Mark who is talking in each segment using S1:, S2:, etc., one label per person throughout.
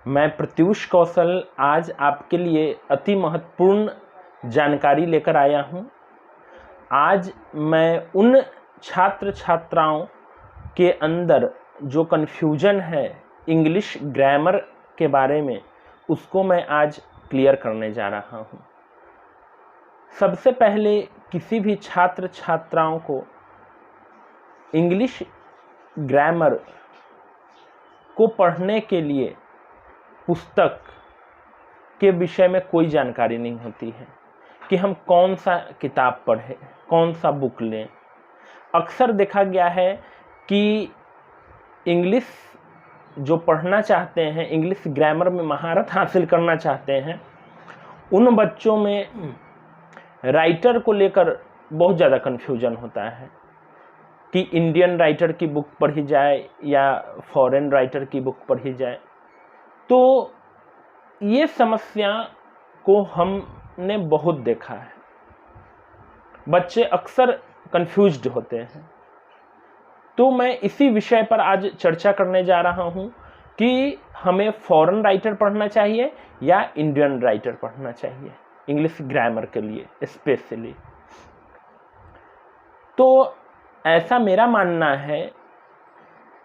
S1: मैं प्रत्युष कौशल आज आपके लिए अति महत्वपूर्ण जानकारी लेकर आया हूं। आज मैं उन छात्र छात्राओं के अंदर जो कन्फ्यूजन है इंग्लिश ग्रामर के बारे में, उसको मैं आज क्लियर करने जा रहा हूं। सबसे पहले किसी भी छात्र छात्राओं को इंग्लिश ग्रामर को पढ़ने के लिए पुस्तक के विषय में कोई जानकारी नहीं होती है कि हम कौन सा किताब पढ़ें, कौन सा बुक लें। अक्सर देखा गया है कि इंग्लिश जो पढ़ना चाहते हैं, इंग्लिश ग्रामर में महारत हासिल करना चाहते हैं, उन बच्चों में राइटर को लेकर बहुत ज़्यादा कन्फ्यूजन होता है कि इंडियन राइटर की बुक पढ़ी जाए या फॉरेन राइटर की बुक पढ़ी जाए। तो ये समस्या को हमने बहुत देखा है। बच्चे अक्सर कंफ्यूज्ड होते हैं। तो मैं इसी विषय पर आज चर्चा करने जा रहा हूं कि हमें फॉरेन राइटर पढ़ना चाहिए या इंडियन राइटर पढ़ना चाहिए इंग्लिश ग्रामर के लिए स्पेशली। तो ऐसा मेरा मानना है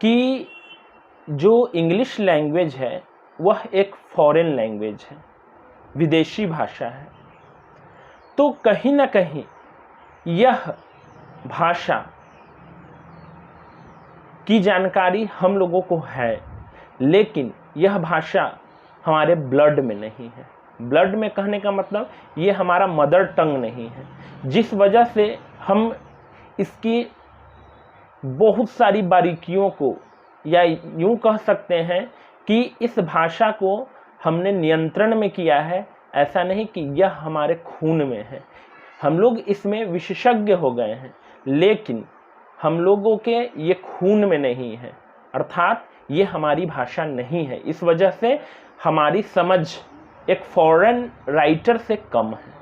S1: कि जो इंग्लिश लैंग्वेज है वह एक फॉरेन लैंग्वेज है, विदेशी भाषा है। तो कहीं ना कहीं यह भाषा की जानकारी हम लोगों को है, लेकिन यह भाषा हमारे ब्लड में नहीं है। ब्लड में कहने का मतलब ये हमारा मदर टंग नहीं है, जिस वजह से हम इसकी बहुत सारी बारीकियों को, या यूं कह सकते हैं कि इस भाषा को हमने नियंत्रण में किया है। ऐसा नहीं कि यह हमारे खून में है, हम लोग इसमें विशेषज्ञ हो गए हैं, लेकिन हम लोगों के ये खून में नहीं है, अर्थात ये हमारी भाषा नहीं है। इस वजह से हमारी समझ एक फॉरेन राइटर से कम है।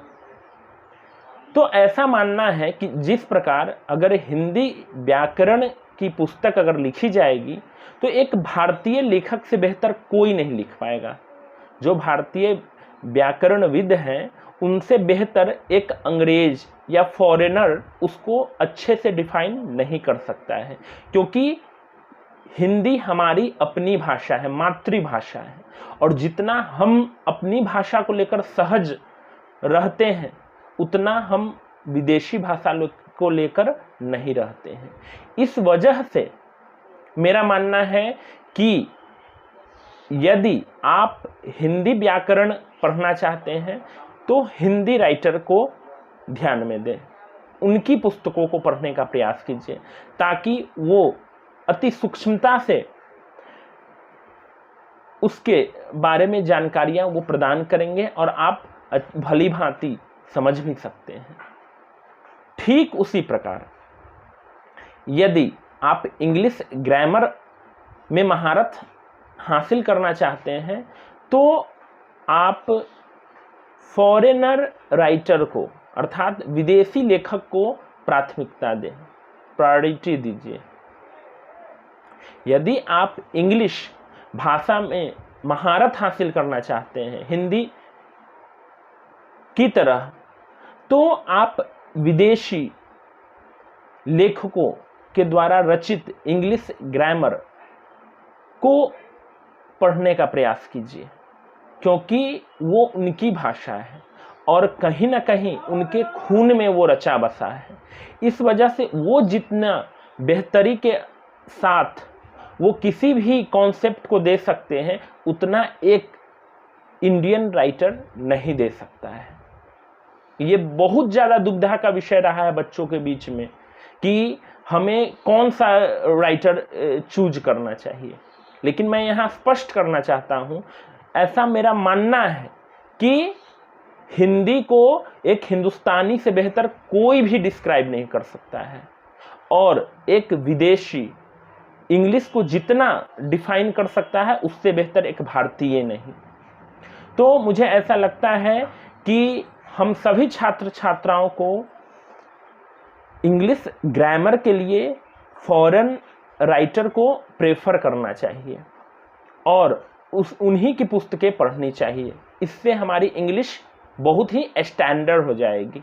S1: तो ऐसा मानना है कि जिस प्रकार अगर हिंदी व्याकरण की पुस्तक अगर लिखी जाएगी तो एक भारतीय लेखक से बेहतर कोई नहीं लिख पाएगा। जो भारतीय व्याकरणविद हैं उनसे बेहतर एक अंग्रेज या फॉरेनर उसको अच्छे से डिफाइन नहीं कर सकता है, क्योंकि हिंदी हमारी अपनी भाषा है, मातृभाषा है। और जितना हम अपनी भाषा को लेकर सहज रहते हैं उतना हम विदेशी भाषा को लेकर नहीं रहते हैं। इस वजह से मेरा मानना है कि यदि आप हिंदी व्याकरण पढ़ना चाहते हैं तो हिंदी राइटर को ध्यान में दें, उनकी पुस्तकों को पढ़ने का प्रयास कीजिए, ताकि वो अति सूक्ष्मता से उसके बारे में जानकारियां वो प्रदान करेंगे और आप भली भांति समझ भी सकते हैं। ठीक उसी प्रकार यदि आप इंग्लिश ग्रामर में महारत हासिल करना चाहते हैं तो आप फॉरेनर राइटर को, अर्थात विदेशी लेखक को प्राथमिकता दें, प्रायोरिटी दीजिए। यदि आप इंग्लिश भाषा में महारत हासिल करना चाहते हैं हिंदी की तरह, तो आप विदेशी लेखकों के द्वारा रचित इंग्लिश ग्रामर को पढ़ने का प्रयास कीजिए, क्योंकि वो उनकी भाषा है और कहीं ना कहीं उनके खून में वो रचा बसा है। इस वजह से वो जितना बेहतरी के साथ वो किसी भी कॉन्सेप्ट को दे सकते हैं उतना एक इंडियन राइटर नहीं दे सकता है। ये बहुत ज़्यादा दुविधा का विषय रहा है बच्चों के बीच में कि हमें कौन सा राइटर चूज करना चाहिए। लेकिन मैं यहाँ स्पष्ट करना चाहता हूँ, ऐसा मेरा मानना है कि हिंदी को एक हिंदुस्तानी से बेहतर कोई भी डिस्क्राइब नहीं कर सकता है, और एक विदेशी इंग्लिश को जितना डिफाइन कर सकता है उससे बेहतर एक भारतीय नहीं। तो मुझे ऐसा लगता है कि हम सभी छात्र छात्राओं को इंग्लिश ग्रामर के लिए फॉरेन राइटर को प्रेफर करना चाहिए और उन्हीं की पुस्तकें पढ़नी चाहिए। इससे हमारी इंग्लिश बहुत ही स्टैंडर्ड हो जाएगी।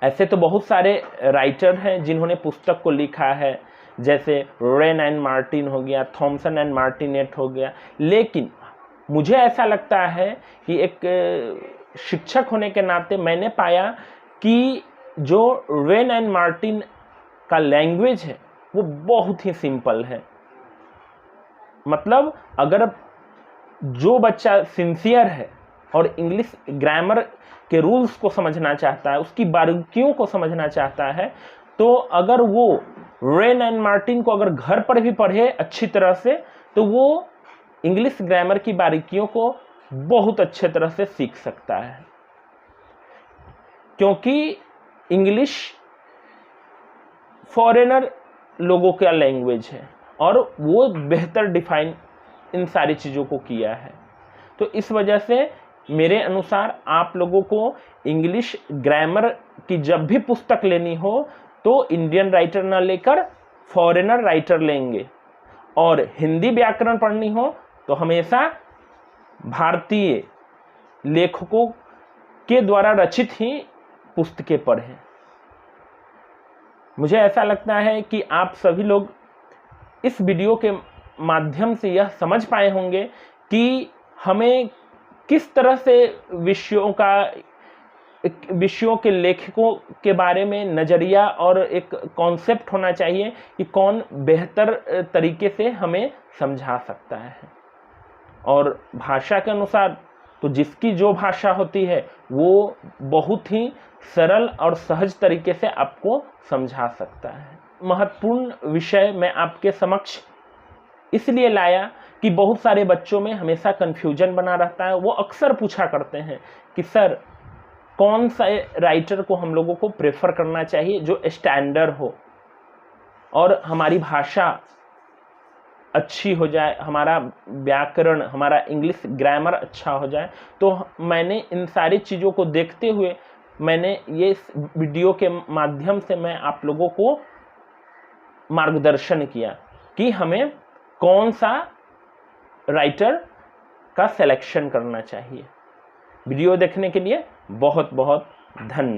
S1: ऐसे तो बहुत सारे राइटर हैं जिन्होंने पुस्तक को लिखा है, जैसे रेन एंड मार्टिन हो गया, थॉमसन एंड मार्टिनेट हो गया। लेकिन मुझे ऐसा लगता है कि एक शिक्षक होने के नाते मैंने पाया कि जो रेन एंड मार्टिन का लैंग्वेज है वो बहुत ही सिंपल है। मतलब अगर जो बच्चा सिंसियर है और इंग्लिश ग्रामर के रूल्स को समझना चाहता है, उसकी बारीकियों को समझना चाहता है, तो अगर वो रेन एंड मार्टिन को अगर घर पर भी पढ़े अच्छी तरह से, तो वो इंग्लिश ग्रामर की बारीकियों को बहुत अच्छे तरह से सीख सकता है। क्योंकि इंग्लिश फॉरेनर लोगों का लैंग्वेज है और वो बेहतर डिफाइन इन सारी चीज़ों को किया है। तो इस वजह से मेरे अनुसार आप लोगों को इंग्लिश ग्रामर की जब भी पुस्तक लेनी हो तो इंडियन राइटर ना लेकर फॉरेनर राइटर लेंगे, और हिंदी व्याकरण पढ़नी हो तो हमेशा भारतीय लेखकों के द्वारा रचित ही पुस्तकें पढ़ें। मुझे ऐसा लगता है कि आप सभी लोग इस वीडियो के माध्यम से यह समझ पाए होंगे कि हमें किस तरह से विषयों के लेखकों के बारे में नज़रिया और एक कॉन्सेप्ट होना चाहिए कि कौन बेहतर तरीके से हमें समझा सकता है। और भाषा के अनुसार तो जिसकी जो भाषा होती है वो बहुत ही सरल और सहज तरीके से आपको समझा सकता है। महत्वपूर्ण विषय मैं आपके समक्ष इसलिए लाया कि बहुत सारे बच्चों में हमेशा कन्फ्यूजन बना रहता है। वो अक्सर पूछा करते हैं कि सर कौन सा राइटर को हम लोगों को प्रेफर करना चाहिए जो स्टैंडर्ड हो और हमारी भाषा अच्छी हो जाए, हमारा व्याकरण, हमारा इंग्लिश ग्रामर अच्छा हो जाए। तो मैंने इन सारी चीज़ों को देखते हुए मैंने ये वीडियो के माध्यम से मैं आप लोगों को मार्गदर्शन किया कि हमें कौन सा राइटर का सिलेक्शन करना चाहिए। वीडियो देखने के लिए बहुत बहुत धन्यवाद।